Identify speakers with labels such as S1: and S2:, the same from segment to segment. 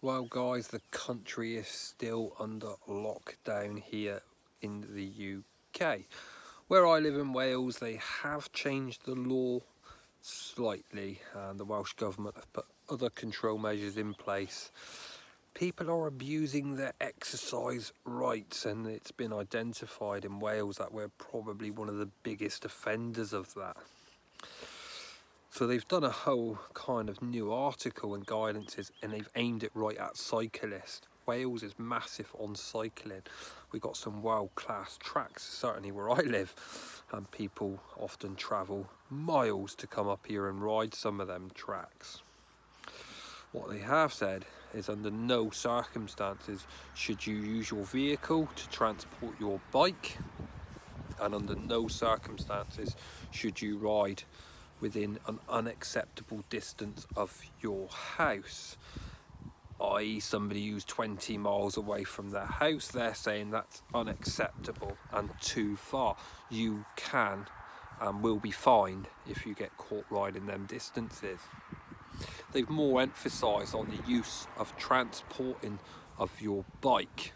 S1: Well guys, the country is still under lockdown here in the UK. Where I live in Wales, they have changed the law slightly and the Welsh Government have put other control measures in place. People are abusing their exercise rights, and it's been identified in Wales that we're probably one of the biggest offenders of that. So they've done a whole kind of new article and guidances, and they've aimed it right at cyclists. Wales is massive on cycling. We've got some world-class tracks, certainly where I live, and people often travel miles to come up here and ride some of them tracks. What they have said is under no circumstances should you use your vehicle to transport your bike, and under no circumstances should you ride within an unacceptable distance of your house, i.e. somebody who's 20 miles away from their house. They're saying that's unacceptable and too far. You can and will be fined if you get caught riding them distances. They've more emphasised on the use of transporting of your bike,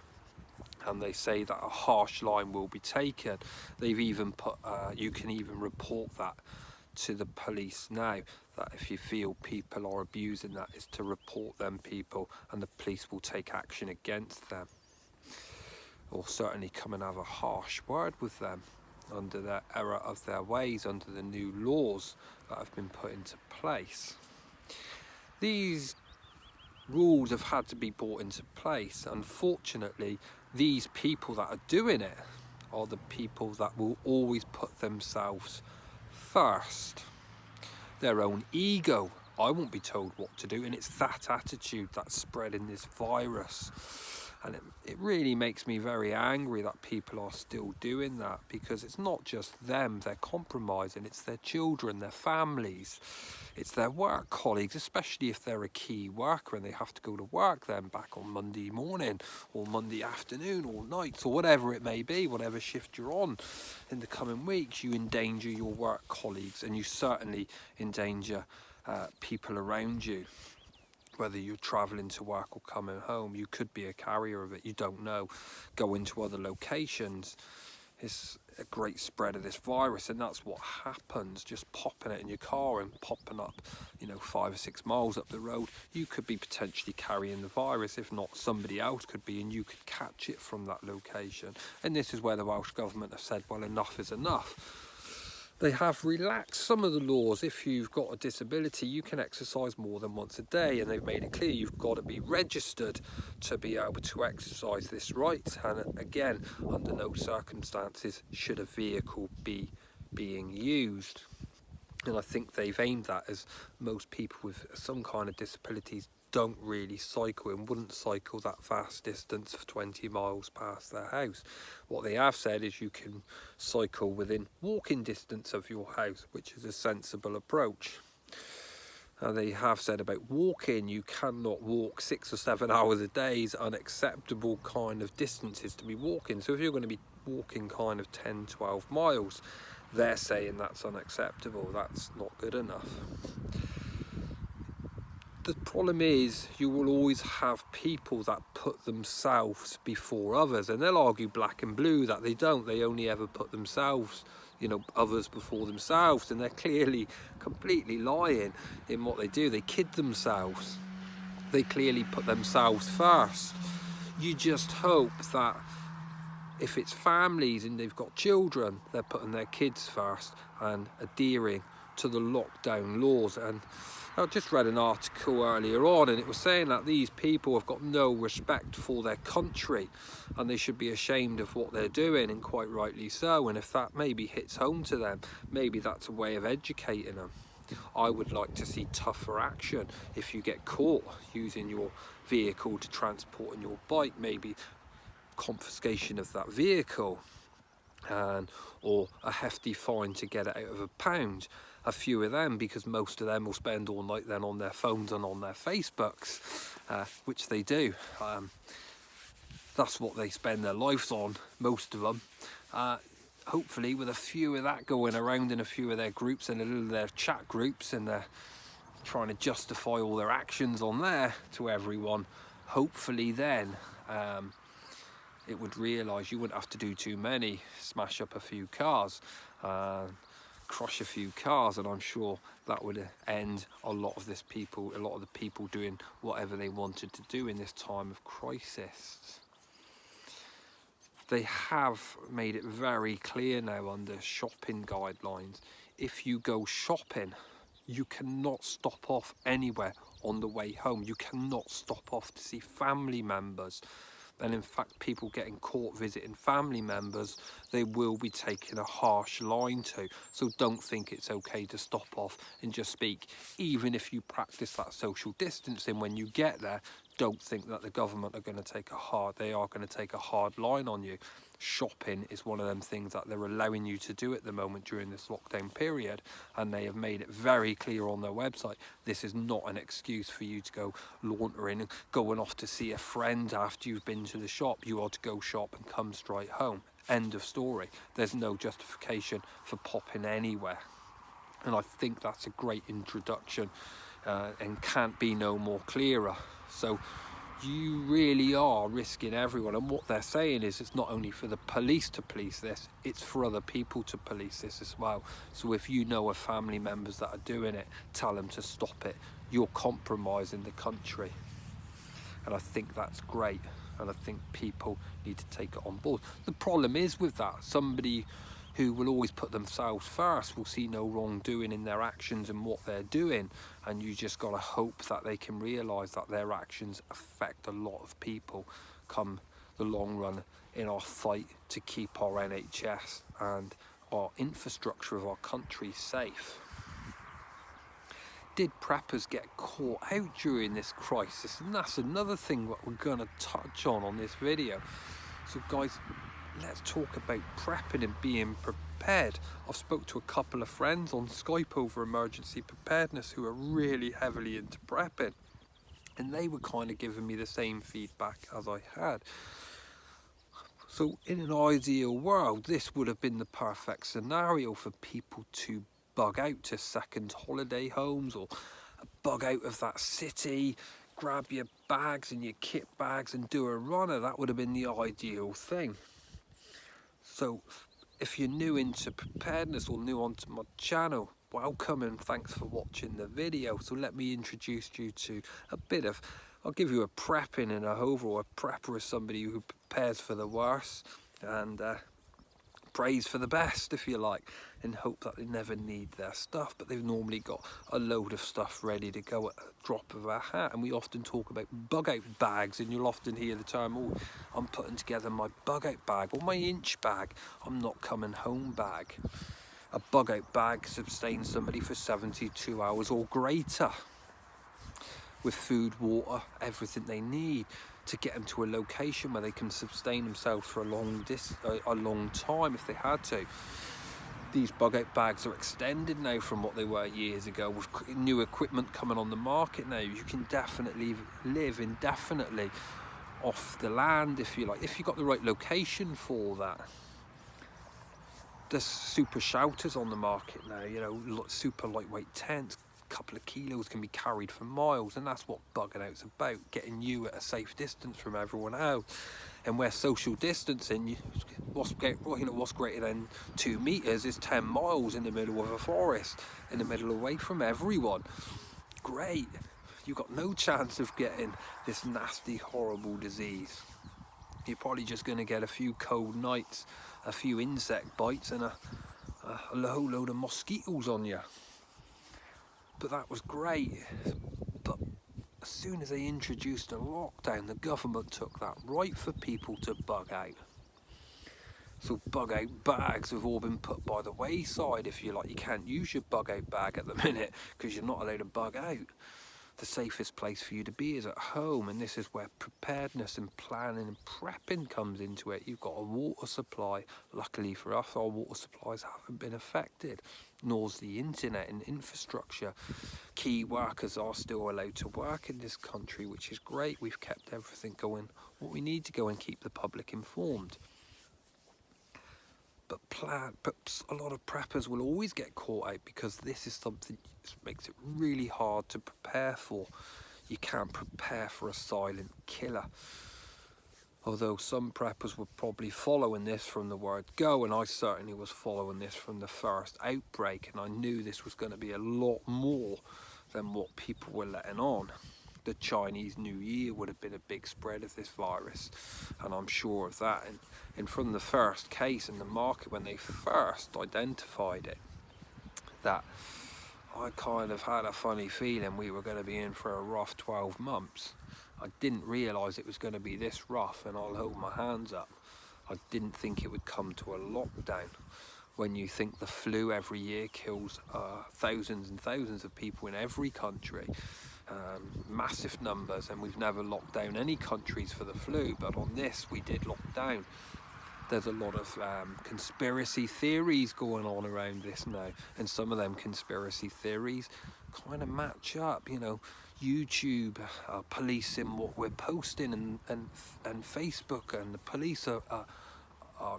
S1: and they say that a harsh line will be taken. They've even put you can even report that to the police now, that if you feel people are abusing that, is to report them people and the police will take action against them, or certainly come and have a harsh word with them under their error of their ways, under the new laws that have been put into place. These rules have had to be brought into place. Unfortunately, these people that are doing it are the people that will always put themselves first, their own ego. I won't be told what to do, and it's that attitude that's spreading this virus. And it really makes me very angry that people are still doing that, because it's not just them they're compromising, it's their children, their families, it's their work colleagues, especially if they're a key worker and they have to go to work then back on Monday morning or Monday afternoon or nights or whatever it may be, whatever shift you're on in the coming weeks. You endanger your work colleagues, and you certainly endanger people around you. Whether you're travelling to work or coming home, you could be a carrier of it, you don't know. Go into other locations, it's a great spread of this virus, and that's what happens. Just popping it in your car and popping up 5 or 6 miles up the road, you could be potentially carrying the virus. If not, somebody else could be, and you could catch it from that location. And this is where the Welsh Government have said, well, enough is enough. They have relaxed some of the laws. If you've got a disability, you can exercise more than once a day, and they've made it clear you've got to be registered to be able to exercise this right. And again, under no circumstances should a vehicle be being used. And I think they've aimed that as most people with some kind of disabilities don't really cycle and wouldn't cycle that vast distance of 20 miles past their house. What they have said is you can cycle within walking distance of your house, which is a sensible approach. And they have said about walking, you cannot walk 6 or 7 hours a day is unacceptable kind of distances to be walking. So if you're going to be walking kind of 10, 12 miles, they're saying that's unacceptable, that's not good enough. The problem is you will always have people that put themselves before others, and they'll argue black and blue that they don't. They only ever put themselves, others before themselves, and they're clearly completely lying in what they do. They kid themselves. They clearly put themselves first. You just hope that if it's families and they've got children, they're putting their kids first and adhering to the lockdown laws. And I just read an article earlier on, and it was saying that these people have got no respect for their country and they should be ashamed of what they're doing, and quite rightly so. And if that maybe hits home to them, maybe that's a way of educating them. I would like to see tougher action if you get caught using your vehicle to transport on your bike, maybe confiscation of that vehicle, or a hefty fine to get it out of £1. A few of them, because most of them will spend all night then on their phones and on their Facebooks, which they do. That's what they spend their lives on, most of them. Hopefully with a few of that going around in a few of their groups and a little of their chat groups, and they're trying to justify all their actions on there to everyone, hopefully then it would realise you wouldn't have to do too many, smash up a few cars, crush a few cars, and I'm sure that would end a lot of the people doing whatever they wanted to do in this time of crisis. They have made it very clear now under shopping guidelines, if you go shopping, you cannot stop off anywhere on the way home. You cannot stop off to see family members. And in fact, people getting caught visiting family members, they will be taking a harsh line to. So don't think it's okay to stop off and just speak. Even if you practice that social distancing when you get there, don't think that the government are going to take a hard line on you. Shopping is one of them things that they're allowing you to do at the moment during this lockdown period, and they have made it very clear on their website, this is not an excuse for you to go launtering and going off to see a friend after you've been to the shop. You are to go shop and come straight home. End of story. There's no justification for popping anywhere. And I think that's a great introduction and can't be no more clearer. So you really are risking everyone, and what they're saying is it's not only for the police to police this, it's for other people to police this as well. So if you know of family members that are doing it, tell them to stop it. You're compromising the country, and I think that's great, and I think people need to take it on board. The problem is with that, somebody who will always put themselves first will see no wrongdoing in their actions and what they're doing, and you just got to hope that they can realise that their actions affect a lot of people come the long run in our fight to keep our NHS and our infrastructure of our country safe. Did preppers get caught out during this crisis? And that's another thing that we're going to touch on this video. So guys, let's talk about prepping and being prepared. I've spoke to a couple of friends on Skype over emergency preparedness who are really heavily into prepping, and they were kind of giving me the same feedback as I had. So in an ideal world, this would have been the perfect scenario for people to bug out to second holiday homes or bug out of that city, grab your bags and your kit bags and do a runner. That would have been the ideal thing. So if you're new into preparedness or new onto my channel, welcome and thanks for watching the video. So let me introduce you to a bit of, I'll give you a prepping and a overall. A prepper is somebody who prepares for the worst and prays for the best, if you like, and hope that they never need their stuff, but they've normally got a load of stuff ready to go at a drop of a hat. And we often talk about bug out bags, and you'll often hear the term, oh, I'm putting together my bug out bag or my inch bag, I'm not coming home bag. A bug out bag sustains somebody for 72 hours or greater, with food, water, everything they need to get them to a location where they can sustain themselves for a long time if they had to. These bug out bags are extended now from what they were years ago. With new equipment coming on the market now, you can definitely live indefinitely off the land, if you like, if you've got the right location for that. There's super shelters on the market now, you know, super lightweight tents. Couple of kilos can be carried for miles, and that's what bugging out's about, getting you at a safe distance from everyone else. And where social distancing, what's greater than 2 meters is 10 miles in the middle of a forest, in the middle away from everyone. Great, you've got no chance of getting this nasty, horrible disease. You're probably just going to get a few cold nights, a few insect bites, and a whole load of mosquitoes on you. But that was great. But as soon as they introduced a lockdown, the government took that right for people to bug out. So bug out bags have all been put by the wayside, if you like. You can't use your bug out bag at the minute because you're not allowed to bug out. The safest place for you to be is at home, and this is where preparedness and planning and prepping comes into it. You've got a water supply. Luckily for us, our water supplies haven't been affected, nor's the internet and infrastructure. Key workers are still allowed to work in this country, which is great. We've kept everything going what we need to go and keep the public informed. But a lot of preppers will always get caught out because this is something that makes it really hard to prepare for. you can't prepare for a silent killer. Although some preppers were probably following this from the word go, and I certainly was following this from the first outbreak, and I knew this was going to be a lot more than what people were letting on. The Chinese New Year would have been a big spread of this virus, and I'm sure of that. And from the first case in the market, when they first identified it, that I kind of had a funny feeling we were going to be in for a rough 12 months. I didn't realise it was going to be this rough, and I'll hold my hands up. I didn't think it would come to a lockdown. When you think the flu every year kills thousands and thousands of people in every country, massive numbers, and we've never locked down any countries for the flu, but on this we did lock down. There's a lot of conspiracy theories going on around this now, and some of them conspiracy theories kind of match up. You know, YouTube policing what we're posting, and Facebook and the police are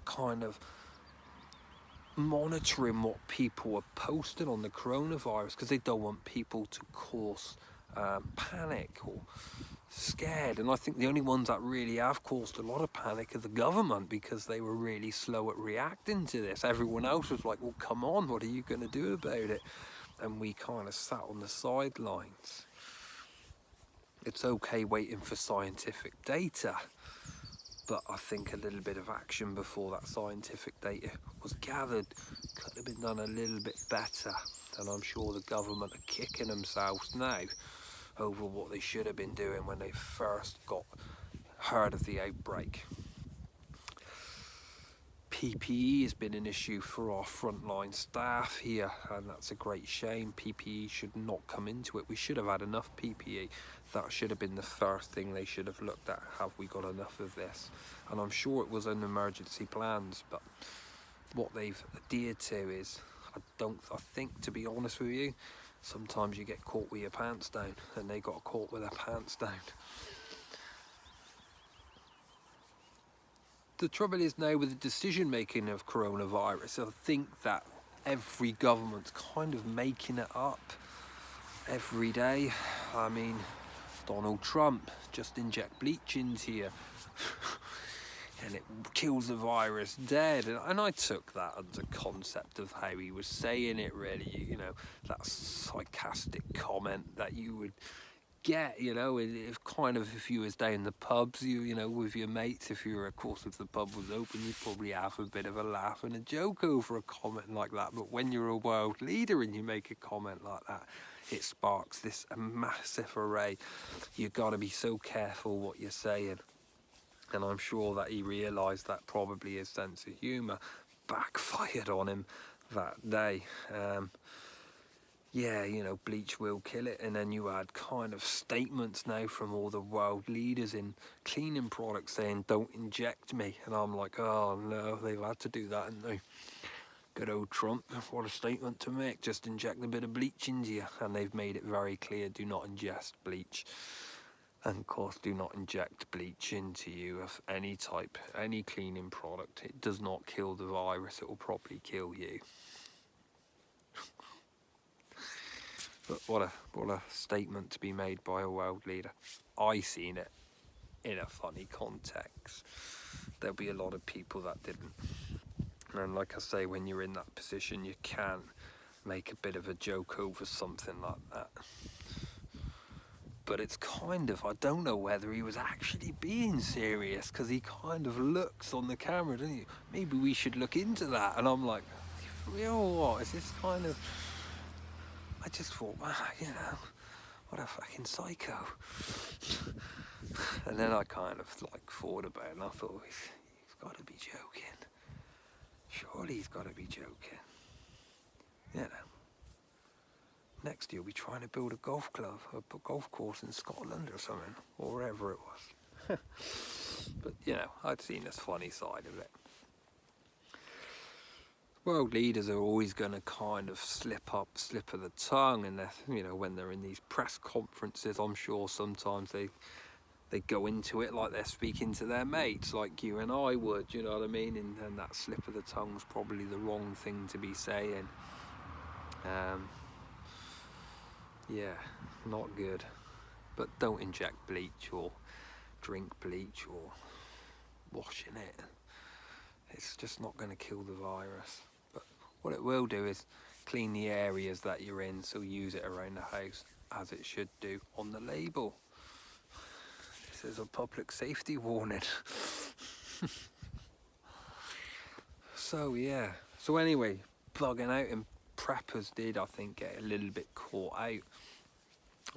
S1: kind of monitoring what people are posting on the coronavirus, because they don't want people to cause panic or scared. And I think the only ones that really have caused a lot of panic are the government, because they were really slow at reacting to this. Everyone else was like, well, come on, what are you going to do about it? And we kind of sat on the sidelines. It's okay waiting for scientific data, but I think a little bit of action before that scientific data was gathered could have been done a little bit better. And I'm sure the government are kicking themselves now over what they should have been doing when they first got heard of the outbreak. PPE has been an issue for our frontline staff here, and that's a great shame. PPE should not come into it. We should have had enough PPE. That should have been the first thing they should have looked at. Have we got enough of this? And I'm sure it was in emergency plans, but what they've adhered to is, I think, to be honest with you, sometimes you get caught with your pants down, and they got caught with their pants down. The trouble is now with the decision making of coronavirus, I think that every government's kind of making it up every day. I mean, Donald Trump, just inject bleach into you and it kills the virus dead. And I took that as a concept of how he was saying it, really. You know, that sarcastic comment that you would get, you know, if kind of, if you was down the pubs, you know, with your mates, if you were, of course, if the pub was open, you'd probably have a bit of a laugh and a joke over a comment like that. But when you're a world leader and you make a comment like that, it sparks this massive array. You've got to be so careful what you're saying. And I'm sure that he realised that probably his sense of humour backfired on him that day. Yeah, you know, bleach will kill it. And then you had kind of statements now from all the world leaders in cleaning products saying, don't inject me. And I'm like, oh no, they've had to do that, haven't they? Good old Trump, what a statement to make. Just inject a bit of bleach into you. And they've made it very clear, do not ingest bleach. And of course, do not inject bleach into you of any type, any cleaning product. It does not kill the virus, it will probably kill you. But what a statement to be made by a world leader. I seen it in a funny context. There'll be a lot of people that didn't. And like I say, when you're in that position, you can make a bit of a joke over something like that. But it's kind of, I don't know whether he was actually being serious, because he kind of looks on the camera, doesn't he? Maybe we should look into that. And I'm like, for real or what? Is this kind of... I just thought, wow, you know, what a fucking psycho. And then I kind of like thought about it, and I thought, he's got to be joking. Surely he's got to be joking. You know. Next year we'll be trying to build a golf club, a golf course in Scotland or something, or wherever it was. But, you know, I'd seen this funny side of it. World leaders are always going to kind of slip of the tongue, and you know, when they're in these press conferences, I'm sure sometimes they go into it like they're speaking to their mates, like you and I would, you know what I mean? And that slip of the tongue's probably the wrong thing to be saying. Yeah, not good. but don't inject bleach or drink bleach or wash in it. It's just not going to kill the virus. But what it will do is clean the areas that you're in, so use it around the house as it should do on the label. This is a public safety warning. So yeah, so anyway, bugging out, and preppers did, I think, get a little bit caught out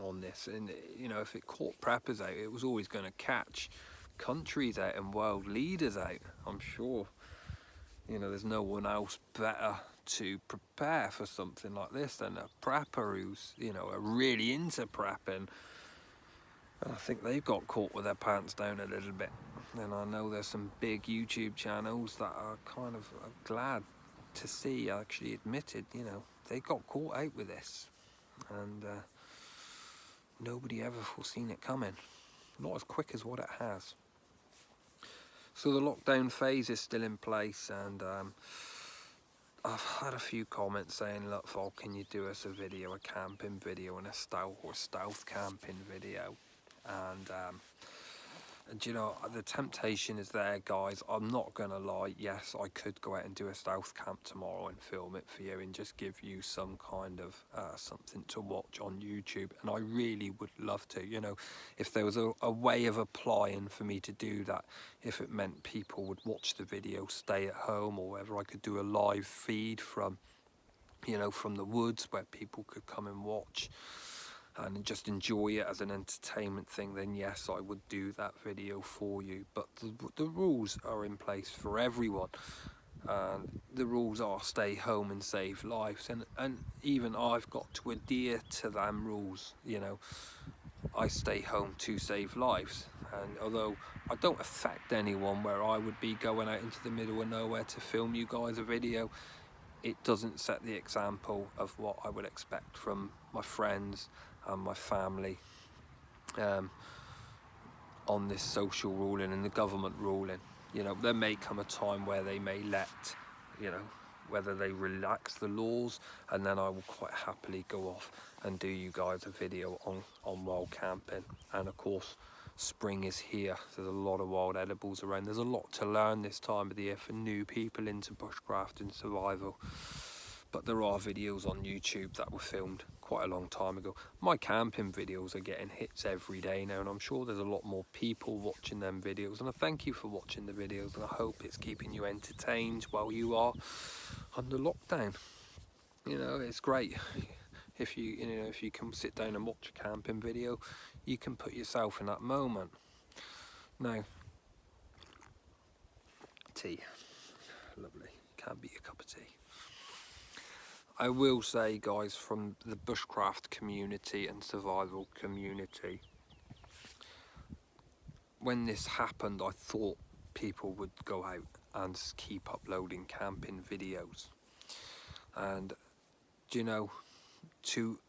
S1: on this. And you know, if it caught preppers out, it was always going to catch countries out and world leaders out, I'm sure. You know, there's no one else better to prepare for something like this than a prepper who's, you know, are really into prepping. I think they've got caught with their pants down a little bit. And I know there's some big YouTube channels that are kind of glad to see actually admitted, you know, they got caught out with this. And nobody ever foreseen it coming. Not as quick as what it has. So the lockdown phase is still in place, and I've had a few comments saying, look, Vol, can you do us a video, a camping video and a stealth camping video? And you know, the temptation is there, guys. I'm not gonna lie, yes, I could go out and do a stealth camp tomorrow and film it for you and just give you some kind of something to watch on YouTube, and I really would love to. You know, if there was a way of applying for me to do that, if it meant people would watch the video, stay at home or wherever, I could do a live feed from, you know, from the woods where people could come and watch and just enjoy it as an entertainment thing, then yes, I would do that video for you. But the rules are in place for everyone, and the rules are stay home and save lives, and even I've got to adhere to them rules. You know, I stay home to save lives, and although I don't affect anyone where I would be going out into the middle of nowhere to film you guys a video, it doesn't set the example of what I would expect from my friends and my family on this social ruling and the government ruling. You know, there may come a time where they may let, you know, whether they relax the laws, and then I will quite happily go off and do you guys a video on wild camping. And of course, spring is here. There's a lot of wild edibles around. There's a lot to learn this time of the year for new people into bushcraft and survival. But there are videos on YouTube that were filmed quite a long time ago. My camping videos are getting hits every day now, and I'm sure there's a lot more people watching them videos. And I thank you for watching the videos, and I hope it's keeping you entertained while you are under lockdown. You know, it's great if you can sit down and watch a camping video. You can put yourself in that moment. Now, tea, lovely. Can't beat a cup of tea. I will say, guys, from the bushcraft community and survival community, when this happened, I thought people would go out and keep uploading camping videos. And, you know, to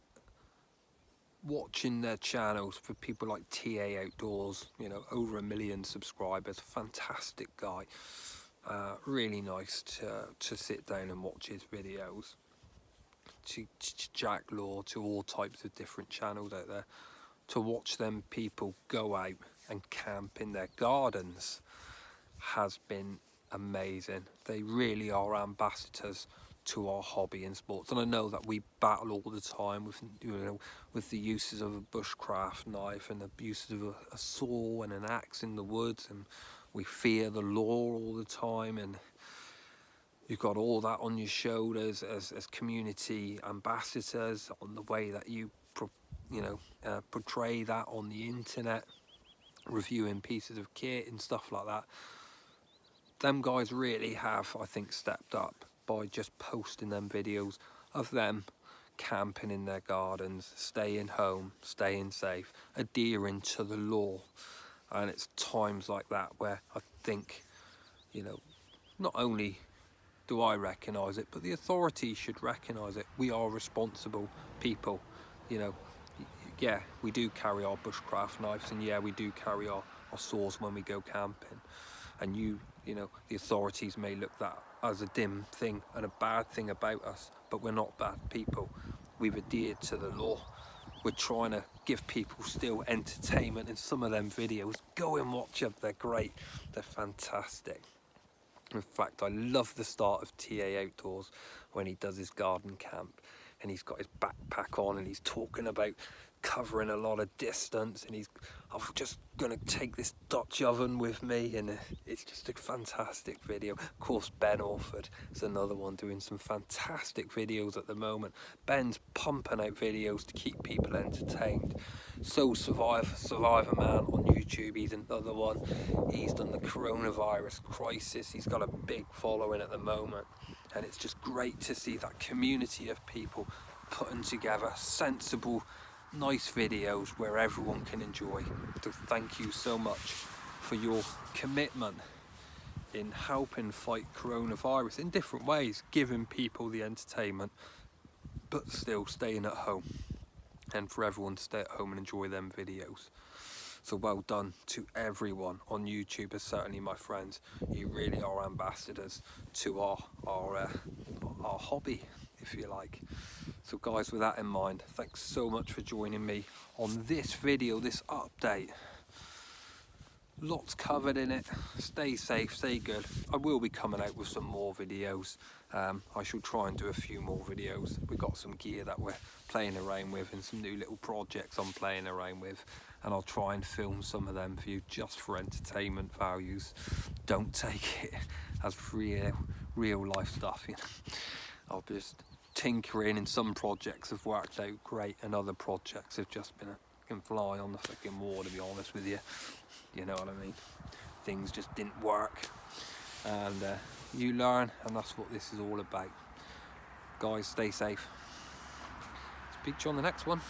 S1: watching their channels for people like TA Outdoors, you know, over 1 million subscribers, fantastic guy. Really nice to sit down and watch his videos. To Jack Law, to all types of different channels out there, to watch them people go out and camp in their gardens has been amazing. They really are ambassadors to our hobby and sports, and I know that we battle all the time with, you know, with the uses of a bushcraft knife and the uses of a saw and an axe in the woods, and we fear the law all the time, and you've got all that on your shoulders as community ambassadors on the way that you portray that on the internet, reviewing pieces of kit and stuff like that. Them guys really have, I think, stepped up by just posting them videos of them camping in their gardens, staying home, staying safe, adhering to the law. And it's times like that where I think, you know, not only do I recognise it, but the authorities should recognise it. We are responsible people, you know. Yeah, we do carry our bushcraft knives, and yeah, we do carry our saws when we go camping. And you know, the authorities may look that as a dim thing and a bad thing about us, but we're not bad people. We've adhered to the law. We're trying to give people still entertainment in some of them videos, go and watch them. They're great, they're fantastic. In fact, I love the start of TA Outdoors when he does his garden camp and he's got his backpack on and he's talking about covering a lot of distance, and I'm just gonna take this Dutch oven with me, and it's just a fantastic video. Of course, Ben Orford is another one doing some fantastic videos at the moment. Ben's pumping out videos to keep people entertained. So Survivor Man on YouTube, he's another one. He's done the coronavirus crisis. He's got a big following at the moment, and it's just great to see that community of people putting together sensible, nice videos where everyone can enjoy. So thank you so much for your commitment in helping fight coronavirus in different ways, giving people the entertainment but still staying at home, and for everyone to stay at home and enjoy them videos. So well done to everyone on YouTube, as certainly my friends, you really are ambassadors to our hobby, if you like. So guys, with that in mind, thanks so much for joining me on this video, this update. Lots covered in it. Stay safe, stay good. I will be coming out with some more videos. I shall try and do a few more videos. We've got some gear that we're playing around with and some new little projects I'm playing around with, and I'll try and film some of them for you just for entertainment values. Don't take it as real life stuff, you know. I'll just tinkering, and some projects have worked out great and other projects have just been a fly on the fucking wall, to be honest with you. You know what I mean? Things just didn't work, and you learn, and that's what this is all about. Guys, stay safe. Speak to you on the next one.